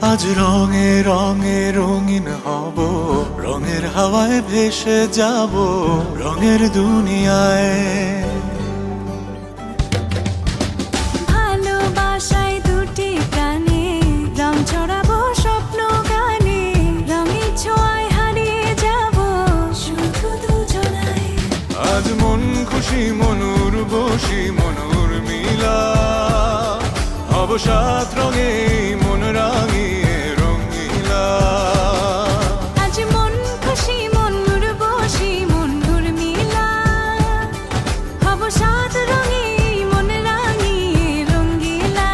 আজ রঙে রঙে রঙিন হব, রঙের হাওয়ায় ভেসে যাব রঙের দুনিয়ায়। ভালোবাসায় দুটি প্রাণে রং ছড়াবো স্বপ্ন গানে, রঙের ছোঁয়ায় হারিয়ে যাব শুধু দুজনায়। আজ মন খুশি মনুর বসি মনুর মিলা, হব সাত রঙে মন রাঙিয়ে রঙিলা। আজ মন খুশি মনুর বসি মনুর মিলা, হব সাত রঙে মন রাঙিয়ে রঙ্গিলা।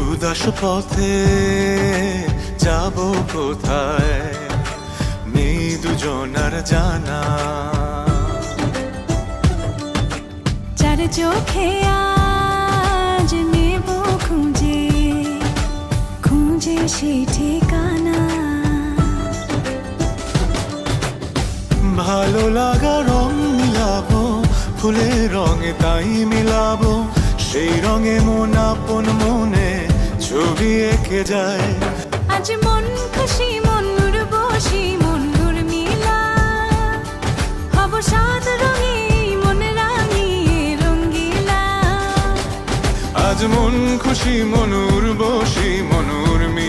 উদাস পথে যাব কোথায়, নেই দুজনার জানা। চার চোখে আজ নেব খুঁজে খুঁজে সে ঠিকানা। ভালো লাগা রং মিলাবো, ফুলের রঙে তাই মিলাবো, সেই রঙে মন আপন মনে ছবি এঁকে যায়। আজ মন খুশি মনুর বসি মনুর মিলা, হব সাত রঙে মন রাঙিয়ে রঙ্গিলা। আজ মন খুশি মনুর বসি মনুর মিলা।